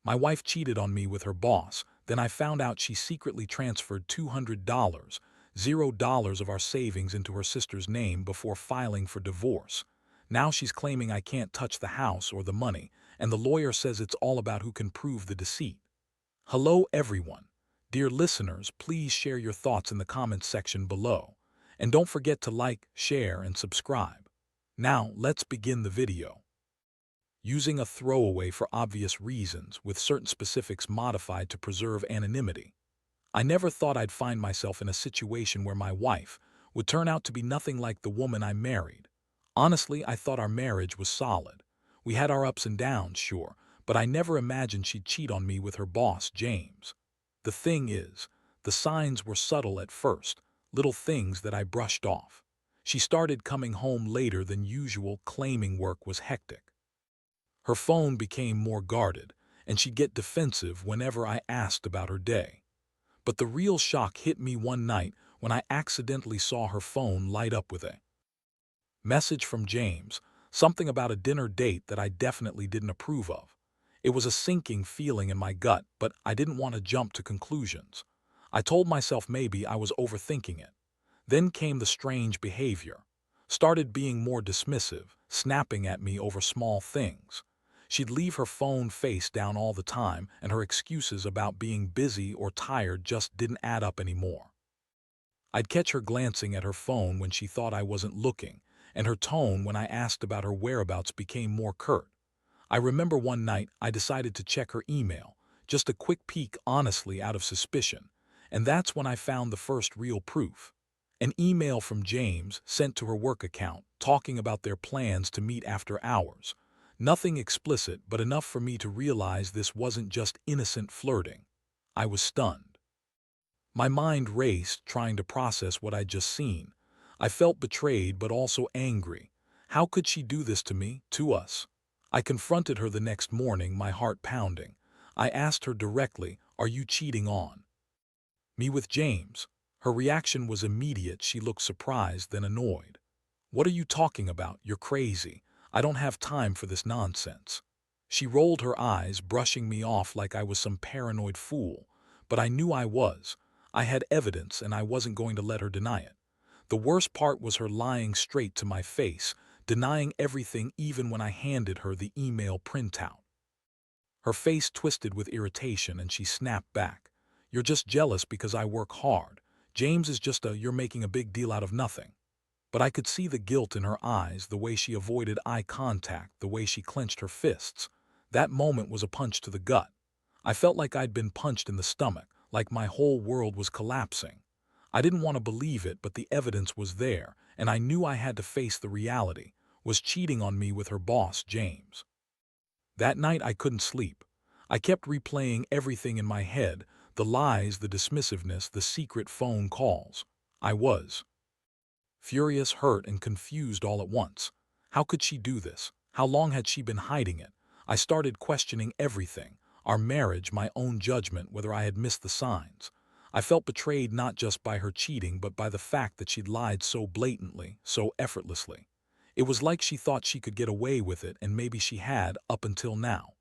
My wife cheated on me with her boss, then I found out she secretly transferred $200, $0 of our savings into her sister's name before filing for divorce. Now she's claiming I can't touch the house or the money, and the lawyer says it's all about who can prove the deceit. Hello everyone. Dear listeners, please share your thoughts in the comments section below. And don't forget to like, share, and subscribe. Now, let's begin the video. Using a throwaway for obvious reasons, with certain specifics modified to preserve anonymity. I never thought I'd find myself in a situation where my wife would turn out to be nothing like the woman I married. Honestly, I thought our marriage was solid. We had our ups and downs, sure, but I never imagined she'd cheat on me with her boss, James. The thing is, the signs were subtle at first, little things that I brushed off. She started coming home later than usual, claiming work was hectic. Her phone became more guarded, and she'd get defensive whenever I asked about her day. But the real shock hit me one night when I accidentally saw her phone light up with a message from James, something about a dinner date that I definitely didn't approve of. It was a sinking feeling in my gut, but I didn't want to jump to conclusions. I told myself maybe I was overthinking it. Then came the strange behavior. Started being more dismissive, snapping at me over small things. She'd leave her phone face down all the time, and her excuses about being busy or tired just didn't add up anymore. I'd catch her glancing at her phone when she thought I wasn't looking, and her tone when I asked about her whereabouts became more curt. I remember one night I decided to check her email, just a quick peek honestly out of suspicion, and that's when I found the first real proof. An email from James sent to her work account talking about their plans to meet after hours. Nothing explicit, but enough for me to realize this wasn't just innocent flirting. I was stunned. My mind raced, trying to process what I'd just seen. I felt betrayed, but also angry. How could she do this to me, to us? I confronted her the next morning, my heart pounding. I asked her directly, "Are you cheating on me with James?" Her reaction was immediate. She looked surprised, then annoyed. "What are you talking about? You're crazy. I don't have time for this nonsense." She rolled her eyes, brushing me off like I was some paranoid fool. But I knew I was. I had evidence, and I wasn't going to let her deny it. The worst part was her lying straight to my face, denying everything even when I handed her the email printout. Her face twisted with irritation, and she snapped back. "You're just jealous because I work hard. James is just you're making a big deal out of nothing." But I could see the guilt in her eyes, the way she avoided eye contact, the way she clenched her fists. That moment was a punch to the gut. I felt like I'd been punched in the stomach, like my whole world was collapsing. I didn't want to believe it, but the evidence was there, and I knew I had to face the reality. Was cheating on me with her boss, James. That night I couldn't sleep. I kept replaying everything in my head, the lies, the dismissiveness, the secret phone calls. I was furious, hurt, and confused all at once. How could she do this? How long had she been hiding it? I started questioning everything. Our marriage, my own judgment, whether I had missed the signs. I felt betrayed not just by her cheating, but by the fact that she'd lied so blatantly, so effortlessly. It was like she thought she could get away with it, and maybe she had up until now.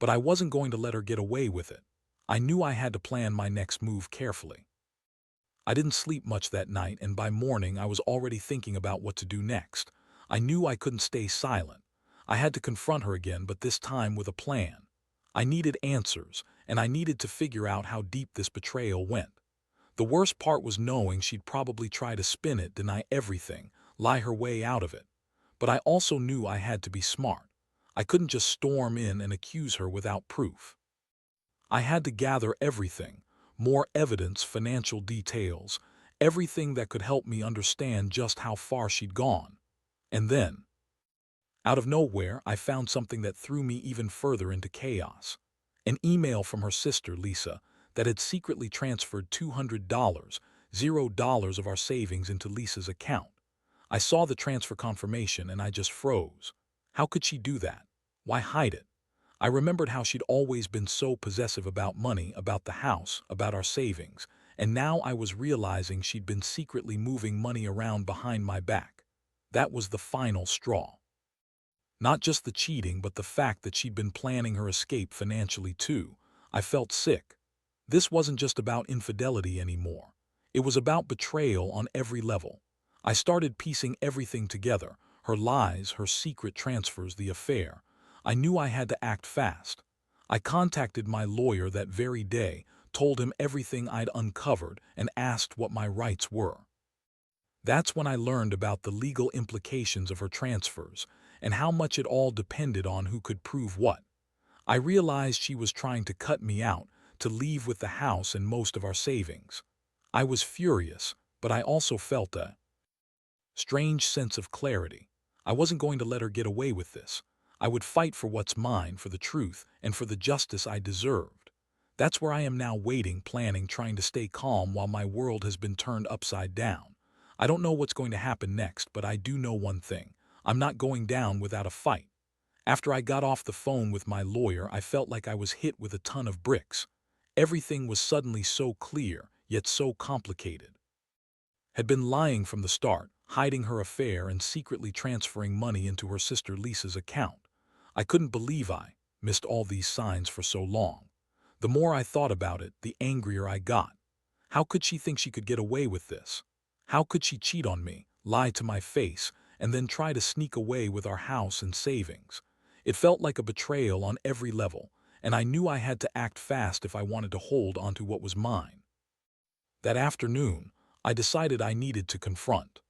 But I wasn't going to let her get away with it. I knew I had to plan my next move carefully. I didn't sleep much that night, and by morning I was already thinking about what to do next. I knew I couldn't stay silent. I had to confront her again, but this time with a plan. I needed answers, and I needed to figure out how deep this betrayal went. The worst part was knowing she'd probably try to spin it, deny everything, lie her way out of it. But I also knew I had to be smart. I couldn't just storm in and accuse her without proof. I had to gather everything, more evidence, financial details, everything that could help me understand just how far she'd gone. And then, out of nowhere, I found something that threw me even further into chaos. An email from her sister, Lisa, that had secretly transferred $200, $0 of our savings into Lisa's account. I saw the transfer confirmation and I just froze. How could she do that? Why hide it? I remembered how she'd always been so possessive about money, about the house, about our savings, and now I was realizing she'd been secretly moving money around behind my back. That was the final straw. Not just the cheating, but the fact that she'd been planning her escape financially too. I felt sick. This wasn't just about infidelity anymore. It was about betrayal on every level. I started piecing everything together: her lies, her secret transfers, the affair. I knew I had to act fast. I contacted my lawyer that very day, told him everything I'd uncovered, and asked what my rights were. That's when I learned about the legal implications of her transfers and how much it all depended on who could prove what. I realized she was trying to cut me out, to leave with the house and most of our savings. I was furious, but I also felt a strange sense of clarity. I wasn't going to let her get away with this. I would fight for what's mine, for the truth, and for the justice I deserved. That's where I am now, waiting, planning, trying to stay calm while my world has been turned upside down. I don't know what's going to happen next, but I do know one thing: I'm not going down without a fight. After I got off the phone with my lawyer, I felt like I was hit with a ton of bricks. Everything was suddenly so clear, yet so complicated. Had been lying from the start, hiding her affair and secretly transferring money into her sister Lisa's account. I couldn't believe I missed all these signs for so long. The more I thought about it, the angrier I got. How could she think she could get away with this? How could she cheat on me, lie to my face, and then try to sneak away with our house and savings? It felt like a betrayal on every level, and I knew I had to act fast if I wanted to hold onto what was mine. That afternoon, I decided I needed to confront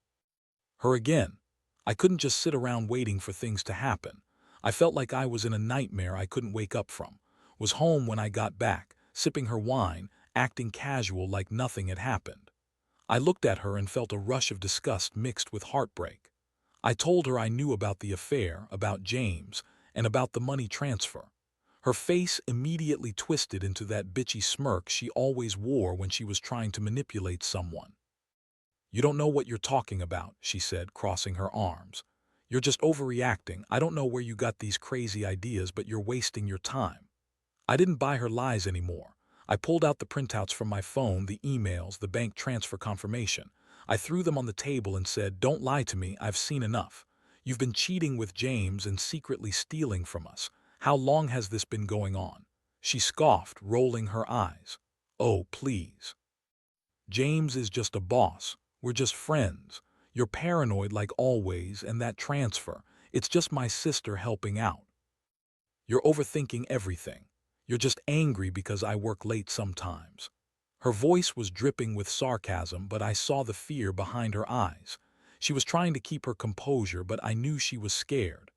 her again. I couldn't just sit around waiting for things to happen. I felt like I was in a nightmare I couldn't wake up from. Was home when I got back, sipping her wine, acting casual like nothing had happened. I looked at her and felt a rush of disgust mixed with heartbreak. I told her I knew about the affair, about James, and about the money transfer. Her face immediately twisted into that bitchy smirk she always wore when she was trying to manipulate someone. "You don't know what you're talking about," she said, crossing her arms. "You're just overreacting. I don't know where you got these crazy ideas, but you're wasting your time." I didn't buy her lies anymore. I pulled out the printouts from my phone, the emails, the bank transfer confirmation. I threw them on the table and said, "Don't lie to me, I've seen enough. You've been cheating with James and secretly stealing from us. How long has this been going on?" She scoffed, rolling her eyes. "Oh, please. James is just a boss. We're just friends. You're paranoid like always, and that transfer, it's just my sister helping out. You're overthinking everything. You're just angry because I work late sometimes." Her voice was dripping with sarcasm, but I saw the fear behind her eyes. She was trying to keep her composure, but I knew she was scared.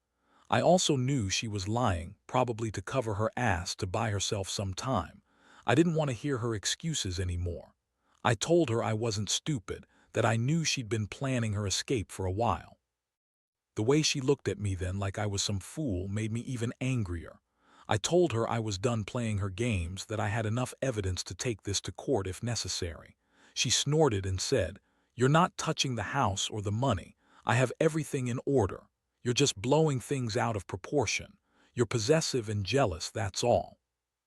I also knew she was lying, probably to cover her ass, to buy herself some time. I didn't want to hear her excuses anymore. I told her I wasn't stupid, that I knew she'd been planning her escape for a while. The way she looked at me then, like I was some fool, made me even angrier. I told her I was done playing her games, that I had enough evidence to take this to court if necessary. She snorted and said, "You're not touching the house or the money. I have everything in order. You're just blowing things out of proportion. You're possessive and jealous, that's all."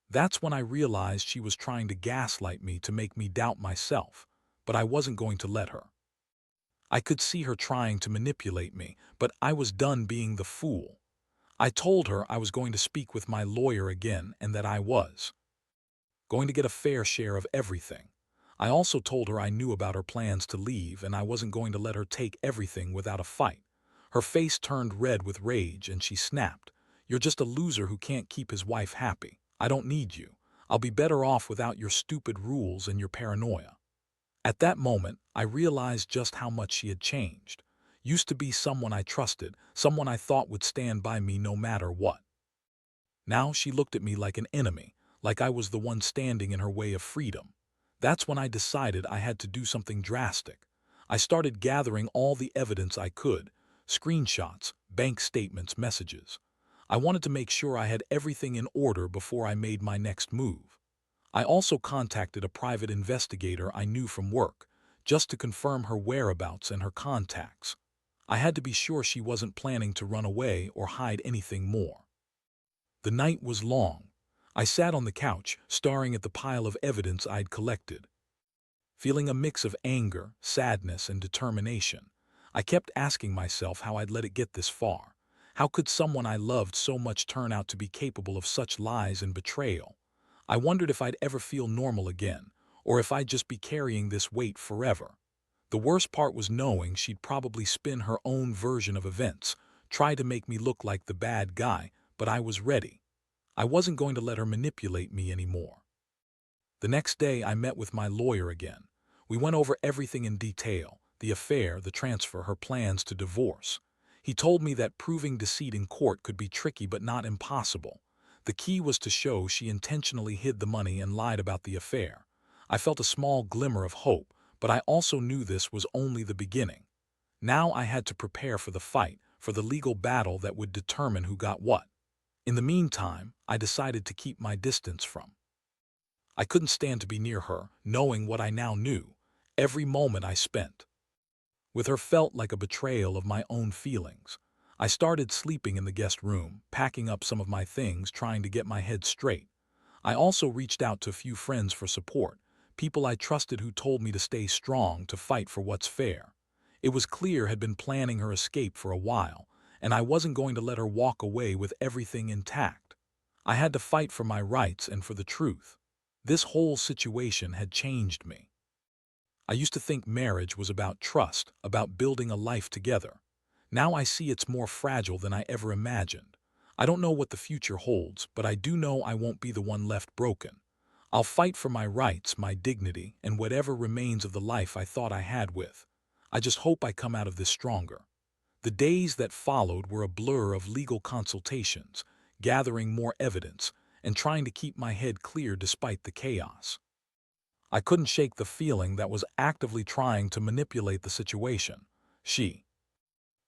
That's when I realized she was trying to gaslight me, to make me doubt myself, but I wasn't going to let her. I could see her trying to manipulate me, but I was done being the fool. I told her I was going to speak with my lawyer again, and that I was going to get a fair share of everything. I also told her I knew about her plans to leave, and I wasn't going to let her take everything without a fight. Her face turned red with rage, and she snapped, "You're just a loser who can't keep his wife happy. I don't need you. I'll be better off without your stupid rules and your paranoia." At that moment, I realized just how much she had changed. Used to be someone I trusted, someone I thought would stand by me no matter what. Now she looked at me like an enemy, like I was the one standing in her way of freedom. That's when I decided I had to do something drastic. I started gathering all the evidence I could: screenshots, bank statements, messages. I wanted to make sure I had everything in order before I made my next move. I also contacted a private investigator I knew from work, just to confirm her whereabouts and her contacts. I had to be sure she wasn't planning to run away or hide anything more. The night was long. I sat on the couch, staring at the pile of evidence I'd collected, feeling a mix of anger, sadness, and determination. I kept asking myself how I'd let it get this far. How could someone I loved so much turn out to be capable of such lies and betrayal? I wondered if I'd ever feel normal again, or if I'd just be carrying this weight forever. The worst part was knowing she'd probably spin her own version of events, try to make me look like the bad guy, but I was ready. I wasn't going to let her manipulate me anymore. The next day, I met with my lawyer again. We went over everything in detail: the affair, the transfer, her plans to divorce. He told me that proving deceit in court could be tricky but not impossible. The key was to show she intentionally hid the money and lied about the affair. I felt a small glimmer of hope, but I also knew this was only the beginning. Now I had to prepare for the fight, for the legal battle that would determine who got what. In the meantime, I decided to keep my distance from. I couldn't stand to be near her, knowing what I now knew. Every moment I spent with her felt like a betrayal of my own feelings. I started sleeping in the guest room, packing up some of my things, trying to get my head straight. I also reached out to a few friends for support, people I trusted who told me to stay strong, to fight for what's fair. It was clear had been planning her escape for a while, and I wasn't going to let her walk away with everything intact. I had to fight for my rights and for the truth. This whole situation had changed me. I used to think marriage was about trust, about building a life together. Now I see it's more fragile than I ever imagined. I don't know what the future holds, but I do know I won't be the one left broken. I'll fight for my rights, my dignity, and whatever remains of the life I thought I had with. I just hope I come out of this stronger. The days that followed were a blur of legal consultations, gathering more evidence, and trying to keep my head clear despite the chaos. I couldn't shake the feeling that was actively trying to manipulate the situation. She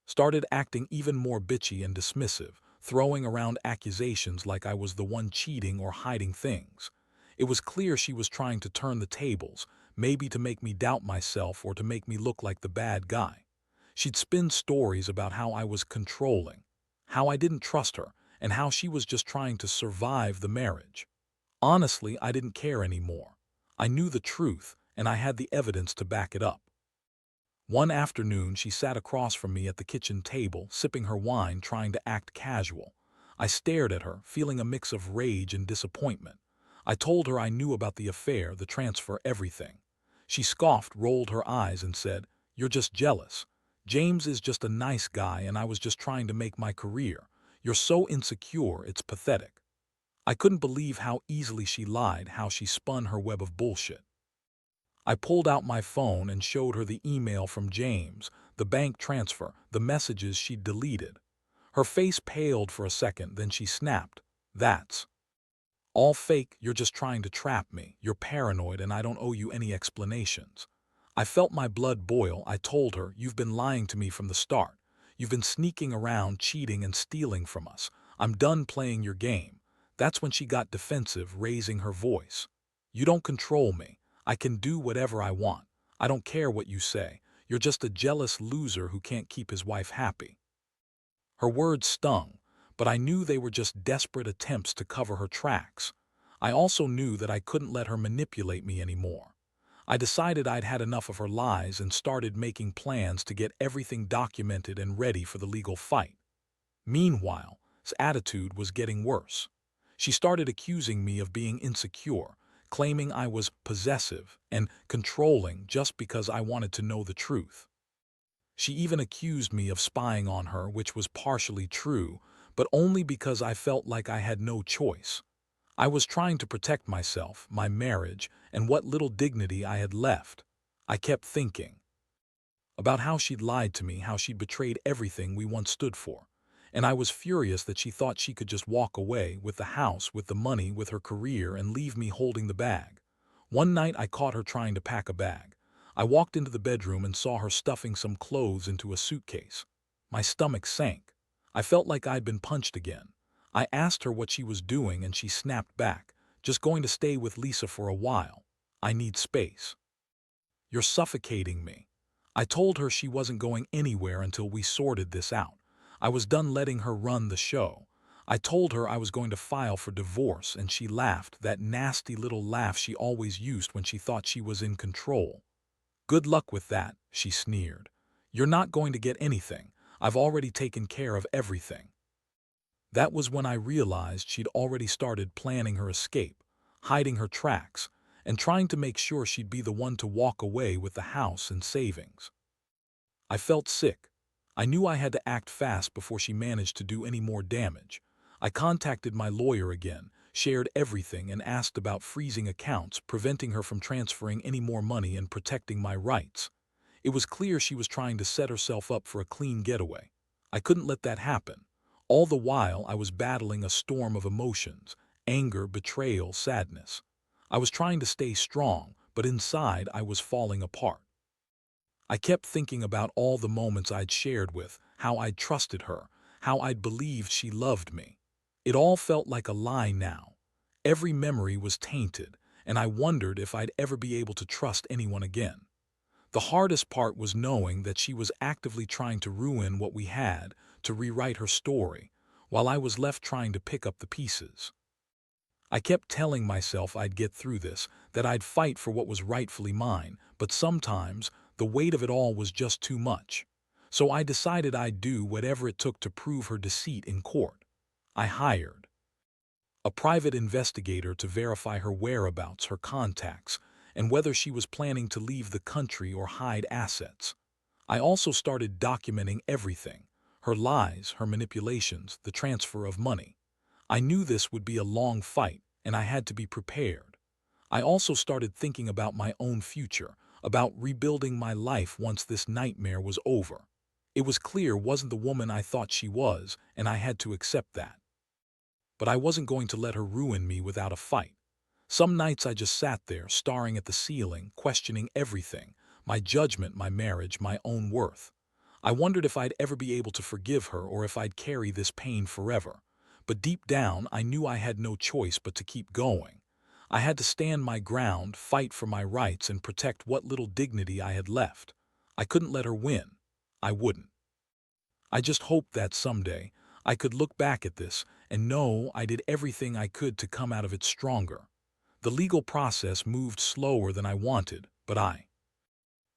started acting even more bitchy and dismissive, throwing around accusations like I was the one cheating or hiding things. It was clear she was trying to turn the tables, maybe to make me doubt myself or to make me look like the bad guy. She'd spin stories about how I was controlling, how I didn't trust her, and how she was just trying to survive the marriage. Honestly, I didn't care anymore. I knew the truth, and I had the evidence to back it up. One afternoon, she sat across from me at the kitchen table, sipping her wine, trying to act casual. I stared at her, feeling a mix of rage and disappointment. I told her I knew about the affair, the transfer, everything. She scoffed, rolled her eyes, and said, "You're just jealous. James is just a nice guy, and I was just trying to make my career. You're so insecure, it's pathetic." I couldn't believe how easily she lied, how she spun her web of bullshit. I pulled out my phone and showed her the email from James, the bank transfer, the messages she'd deleted. Her face paled for a second, then she snapped, "That's all fake. You're just trying to trap me. You're paranoid and I don't owe you any explanations." I felt my blood boil. I told her, "You've been lying to me from the start. You've been sneaking around, cheating and stealing from us. I'm done playing your game." That's when she got defensive, raising her voice. "You don't control me. I can do whatever I want. I don't care what you say. You're just a jealous loser who can't keep his wife happy." Her words stung, but I knew they were just desperate attempts to cover her tracks. I also knew that I couldn't let her manipulate me anymore. I decided I'd had enough of her lies and started making plans to get everything documented and ready for the legal fight. Meanwhile, his attitude was getting worse. She started accusing me of being insecure, claiming I was possessive and controlling just because I wanted to know the truth. She even accused me of spying on her, which was partially true, but only because I felt like I had no choice. I was trying to protect myself, my marriage, and what little dignity I had left. I kept thinking about how she'd lied to me, how she'd betrayed everything we once stood for. And I was furious that she thought she could just walk away with the house, with the money, with her career, and leave me holding the bag. One night I caught her trying to pack a bag. I walked into the bedroom and saw her stuffing some clothes into a suitcase. My stomach sank. I felt like I'd been punched again. I asked her what she was doing and she snapped back, "Just going to stay with Lisa for a while. I need space." "You're suffocating me." I told her she wasn't going anywhere until we sorted this out. I was done letting her run the show. I told her I was going to file for divorce, and she laughed, that nasty little laugh she always used when she thought she was in control. "Good luck with that," she sneered. "You're not going to get anything. I've already taken care of everything." That was when I realized she'd already started planning her escape, hiding her tracks, and trying to make sure she'd be the one to walk away with the house and savings. I felt sick. I knew I had to act fast before she managed to do any more damage. I contacted my lawyer again, shared everything, and asked about freezing accounts, preventing her from transferring any more money and protecting my rights. It was clear she was trying to set herself up for a clean getaway. I couldn't let that happen. All the while, I was battling a storm of emotions: anger, betrayal, sadness. I was trying to stay strong, but inside I was falling apart. I kept thinking about all the moments I'd shared with, how I'd trusted her, how I'd believed she loved me. It all felt like a lie now. Every memory was tainted, and I wondered if I'd ever be able to trust anyone again. The hardest part was knowing that she was actively trying to ruin what we had, to rewrite her story, while I was left trying to pick up the pieces. I kept telling myself I'd get through this, that I'd fight for what was rightfully mine, but sometimes the weight of it all was just too much. So I decided I'd do whatever it took to prove her deceit in court. I hired a private investigator to verify her whereabouts, her contacts, and whether she was planning to leave the country or hide assets. I also started documenting everything: her lies, her manipulations, the transfer of money. I knew this would be a long fight, and I had to be prepared. I also started thinking about my own future, about rebuilding my life once this nightmare was over. It was clear wasn't the woman I thought she was, and I had to accept that. But I wasn't going to let her ruin me without a fight. Some nights I just sat there, staring at the ceiling, questioning everything: my judgment, my marriage, my own worth. I wondered if I'd ever be able to forgive her or if I'd carry this pain forever. But deep down, I knew I had no choice but to keep going. I had to stand my ground, fight for my rights, and protect what little dignity I had left. I couldn't let her win. I wouldn't. I just hoped that someday I could look back at this and know I did everything I could to come out of it stronger. The legal process moved slower than I wanted, but I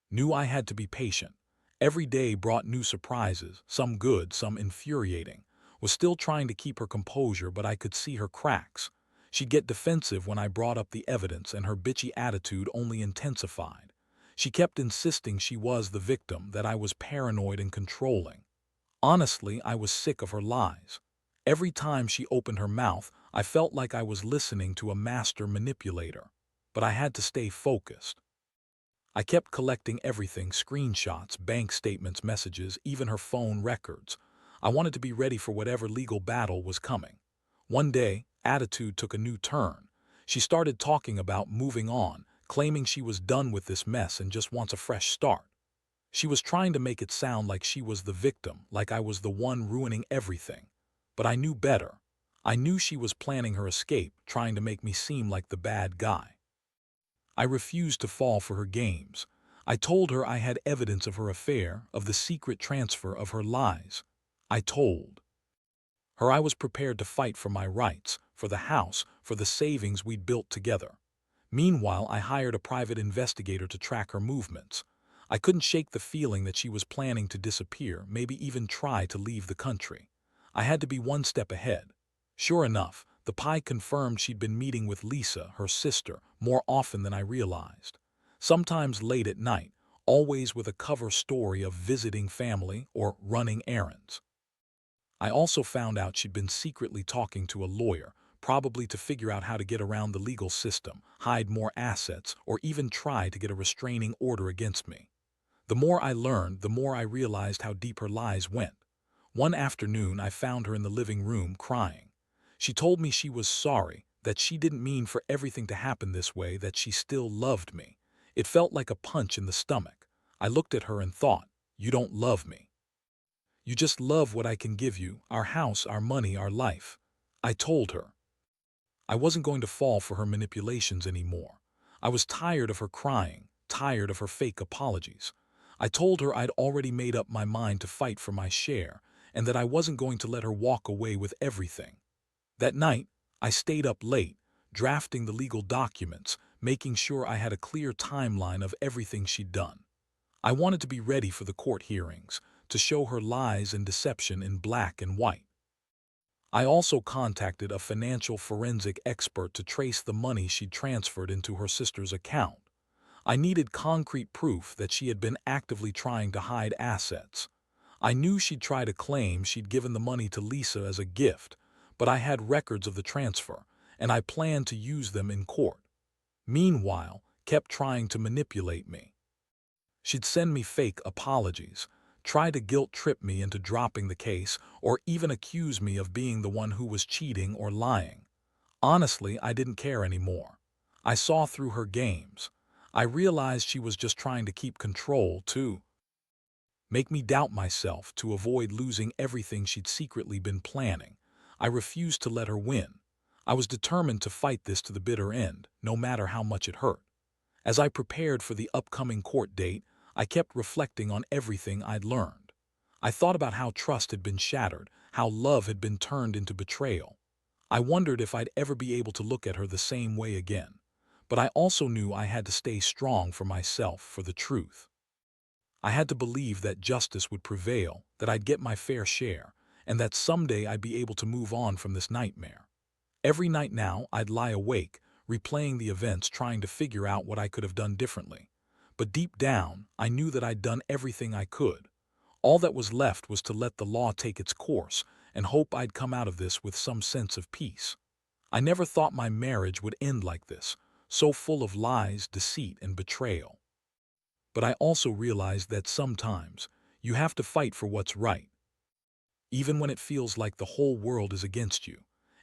knew I had to be patient. Every day brought new surprises, some good, some infuriating. Was still trying to keep her composure, but I could see her cracks. She'd get defensive when I brought up the evidence, and her bitchy attitude only intensified. She kept insisting she was the victim, that I was paranoid and controlling. Honestly, I was sick of her lies. Every time she opened her mouth, I felt like I was listening to a master manipulator. But I had to stay focused. I kept collecting everything: screenshots, bank statements, messages, even her phone records. I wanted to be ready for whatever legal battle was coming. One day, attitude took a new turn. She started talking about moving on, claiming she was done with this mess and just wants a fresh start. She was trying to make it sound like she was the victim, like I was the one ruining everything. But I knew better. I knew she was planning her escape, trying to make me seem like the bad guy. I refused to fall for her games. I told her I had evidence of her affair, of the secret transfer of her lies. I told her I was prepared to fight for my rights, for the house, for the savings we'd built together. Meanwhile, I hired a private investigator to track her movements. I couldn't shake the feeling that she was planning to disappear, maybe even try to leave the country. I had to be one step ahead. Sure enough, the pie confirmed she'd been meeting with Lisa, her sister, more often than I realized. Sometimes late at night, always with a cover story of visiting family or running errands. I also found out she'd been secretly talking to a lawyer, probably to figure out how to get around the legal system, hide more assets, or even try to get a restraining order against me. The more I learned, the more I realized how deep her lies went. One afternoon, I found her in the living room crying. She told me she was sorry, that she didn't mean for everything to happen this way, that she still loved me. It felt like a punch in the stomach. I looked at her and thought, "You don't love me. You just love what I can give you: our house, our money, our life." I told her I wasn't going to fall for her manipulations anymore. I was tired of her crying, tired of her fake apologies. I told her I'd already made up my mind to fight for my share, and that I wasn't going to let her walk away with everything. That night, I stayed up late, drafting the legal documents, making sure I had a clear timeline of everything she'd done. I wanted to be ready for the court hearings, to show her lies and deception in black and white. I also contacted a financial forensic expert to trace the money she'd transferred into her sister's account. I needed concrete proof that she had been actively trying to hide assets. I knew she'd try to claim she'd given the money to Lisa as a gift, but I had records of the transfer, and I planned to use them in court. Meanwhile, kept trying to manipulate me. She'd send me fake apologies, try to guilt-trip me into dropping the case, or even accuse me of being the one who was cheating or lying. Honestly, I didn't care anymore. I saw through her games. I realized she was just trying to keep control, to make me doubt myself, to avoid losing everything she'd secretly been planning. I refused to let her win. I was determined to fight this to the bitter end, no matter how much it hurt. As I prepared for the upcoming court date, I kept reflecting on everything I'd learned. I thought about how trust had been shattered, how love had been turned into betrayal. I wondered if I'd ever be able to look at her the same way again. But I also knew I had to stay strong for myself, for the truth. I had to believe that justice would prevail, that I'd get my fair share, and that someday I'd be able to move on from this nightmare. Every night now, I'd lie awake, replaying the events, trying to figure out what I could have done differently. But deep down, I knew that I'd done everything I could. All that was left was to let the law take its course and hope I'd come out of this with some sense of peace. I never thought my marriage would end like this, so full of lies, deceit, and betrayal. But I also realized that sometimes you have to fight for what's right, even when it feels like the whole world is against you.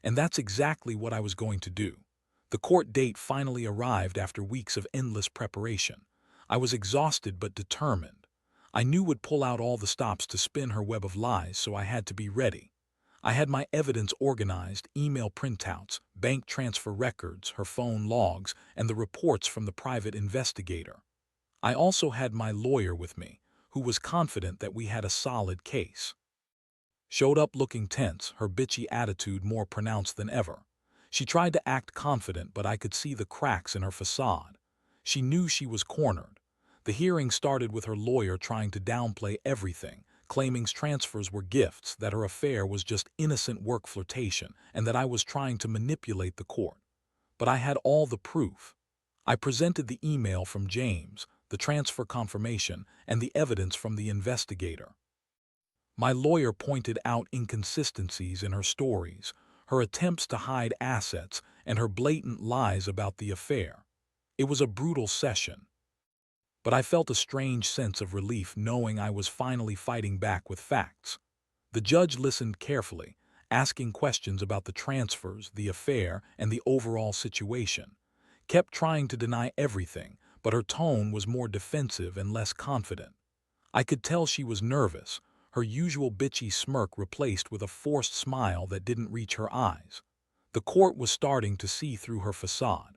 And that's exactly what I was going to do. The court date finally arrived after weeks of endless preparation. I was exhausted but determined. I knew would pull out all the stops to spin her web of lies, so I had to be ready. I had my evidence organized: email printouts, bank transfer records, her phone logs, and the reports from the private investigator. I also had my lawyer with me, who was confident that we had a solid case. Showed up looking tense, her bitchy attitude more pronounced than ever. She tried to act confident, but I could see the cracks in her facade. She knew she was cornered. The hearing started with her lawyer trying to downplay everything, claiming transfers were gifts, that her affair was just innocent work flirtation, and that I was trying to manipulate the court. But I had all the proof. I presented the email from James, the transfer confirmation, and the evidence from the investigator. My lawyer pointed out inconsistencies in her stories, her attempts to hide assets, and her blatant lies about the affair. It was a brutal session, but I felt a strange sense of relief knowing I was finally fighting back with facts. The judge listened carefully, asking questions about the transfers, the affair, and the overall situation. Kept trying to deny everything, but her tone was more defensive and less confident. I could tell she was nervous, her usual bitchy smirk replaced with a forced smile that didn't reach her eyes. The court was starting to see through her facade.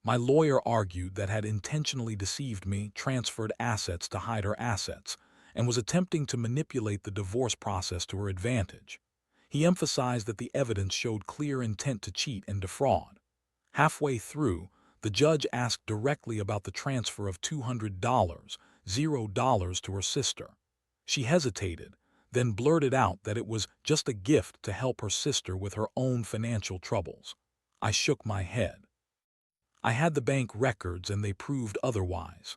My lawyer argued that had intentionally deceived me, transferred assets to hide her assets, and was attempting to manipulate the divorce process to her advantage. He emphasized that the evidence showed clear intent to cheat and defraud. Halfway through, the judge asked directly about the transfer of $200, $0 to her sister. She hesitated, then blurted out that it was just a gift to help her sister with her own financial troubles. I shook my head. I had the bank records and they proved otherwise.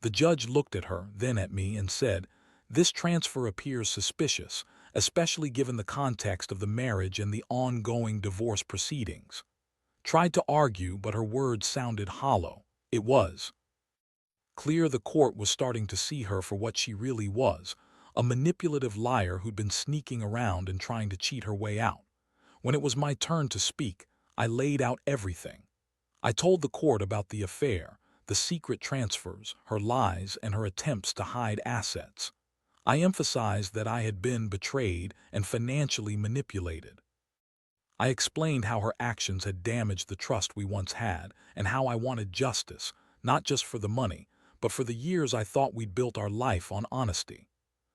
The judge looked at her, then at me, and said, "This transfer appears suspicious, especially given the context of the marriage and the ongoing divorce proceedings." Tried to argue, but her words sounded hollow. It was clear the court was starting to see her for what she really was, a manipulative liar who'd been sneaking around and trying to cheat her way out. When it was my turn to speak, I laid out everything. I told the court about the affair, the secret transfers, her lies, and her attempts to hide assets. I emphasized that I had been betrayed and financially manipulated. I explained how her actions had damaged the trust we once had, and how I wanted justice, not just for the money, but for the years I thought we'd built our life on honesty.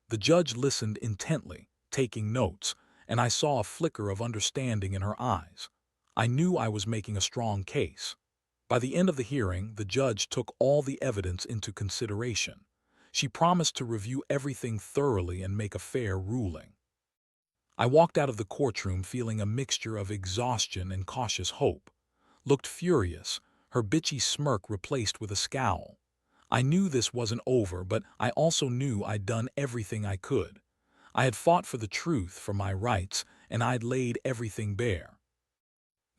The judge listened intently, taking notes, and I saw a flicker of understanding in her eyes. I knew I was making a strong case. By the end of the hearing, the judge took all the evidence into consideration. She promised to review everything thoroughly and make a fair ruling. I walked out of the courtroom feeling a mixture of exhaustion and cautious hope. Looked furious, her bitchy smirk replaced with a scowl. I knew this wasn't over, but I also knew I'd done everything I could. I had fought for the truth, for my rights, and I'd laid everything bare.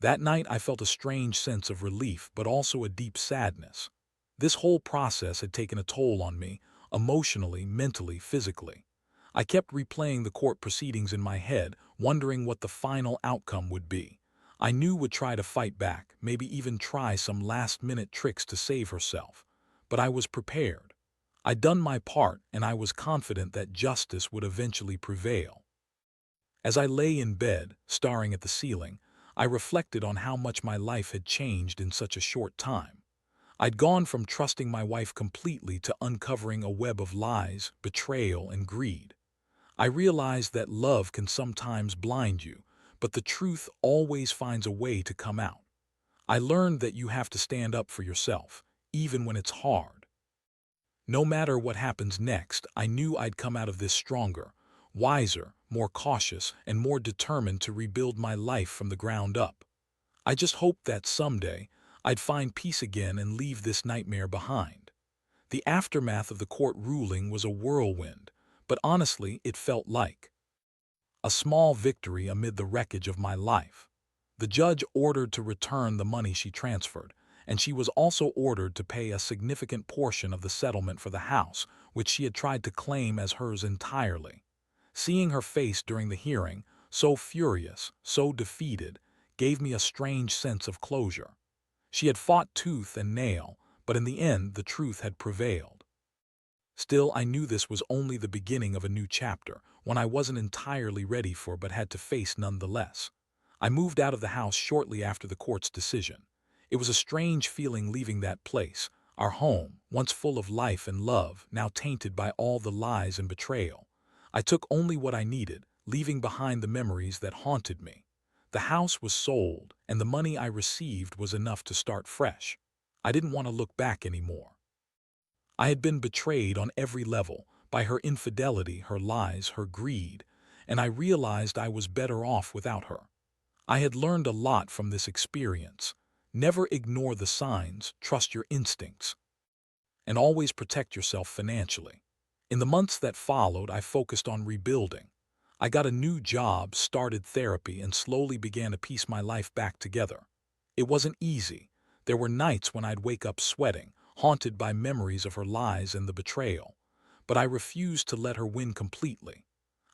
That night I felt a strange sense of relief, but also a deep sadness. This whole process had taken a toll on me, emotionally, mentally, physically. I kept replaying the court proceedings in my head, wondering what the final outcome would be. I knew would try to fight back, maybe even try some last-minute tricks to save herself. But I was prepared. I'd done my part, and I was confident that justice would eventually prevail. As I lay in bed, staring at the ceiling, I reflected on how much my life had changed in such a short time. I'd gone from trusting my wife completely to uncovering a web of lies, betrayal, and greed. I realized that love can sometimes blind you, but the truth always finds a way to come out. I learned that you have to stand up for yourself, even when it's hard. No matter what happens next, I knew I'd come out of this stronger, wiser, more cautious, and more determined to rebuild my life from the ground up. I just hoped that someday I'd find peace again and leave this nightmare behind. The aftermath of the court ruling was a whirlwind, but honestly, it felt like a small victory amid the wreckage of my life. The judge ordered to return the money she transferred, and she was also ordered to pay a significant portion of the settlement for the house, which she had tried to claim as hers entirely. Seeing her face during the hearing, so furious, so defeated, gave me a strange sense of closure. She had fought tooth and nail, but in the end the truth had prevailed. Still, I knew this was only the beginning of a new chapter, one I wasn't entirely ready for but had to face nonetheless. I moved out of the house shortly after the court's decision. It was a strange feeling leaving that place, our home, once full of life and love, now tainted by all the lies and betrayal. I took only what I needed, leaving behind the memories that haunted me. The house was sold, and the money I received was enough to start fresh. I didn't want to look back anymore. I had been betrayed on every level, by her infidelity, her lies, her greed, and I realized I was better off without her. I had learned a lot from this experience. Never ignore the signs, trust your instincts, and always protect yourself financially. In the months that followed, I focused on rebuilding. I got a new job, started therapy, and slowly began to piece my life back together. It wasn't easy. There were nights when I'd wake up sweating, haunted by memories of her lies and the betrayal. But I refused to let her win completely.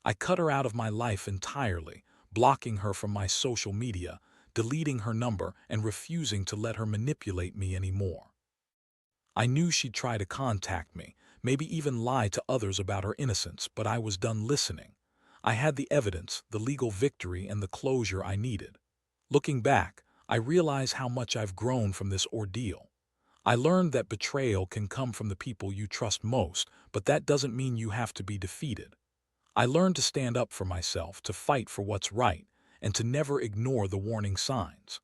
I cut her out of my life entirely, blocking her from my social media, deleting her number, and refusing to let her manipulate me anymore. I knew she'd try to contact me, maybe even lie to others about her innocence, but I was done listening. I had the evidence, the legal victory, and the closure I needed. Looking back, I realize how much I've grown from this ordeal. I learned that betrayal can come from the people you trust most, but that doesn't mean you have to be defeated. I learned to stand up for myself, to fight for what's right, and to never ignore the warning signs.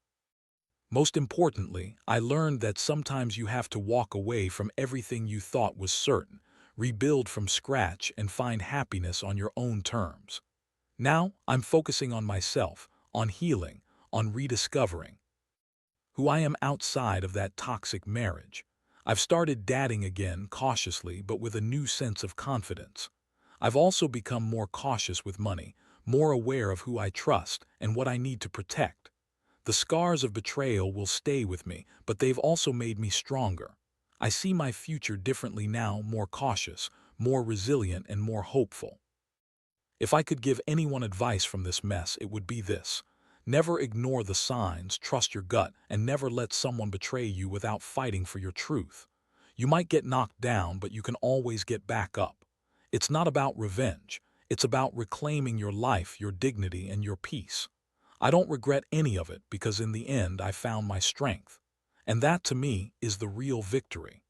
Most importantly, I learned that sometimes you have to walk away from everything you thought was certain, rebuild from scratch, and find happiness on your own terms. Now, I'm focusing on myself, on healing, on rediscovering who I am outside of that toxic marriage. I've started dating again, cautiously, but with a new sense of confidence. I've also become more cautious with money, more aware of who I trust and what I need to protect. The scars of betrayal will stay with me, but they've also made me stronger. I see my future differently now, more cautious, more resilient, and more hopeful. If I could give anyone advice from this mess, it would be this. Never ignore the signs, trust your gut, and never let someone betray you without fighting for your truth. You might get knocked down, but you can always get back up. It's not about revenge. It's about reclaiming your life, your dignity, and your peace. I don't regret any of it because in the end I found my strength. And that to me is the real victory.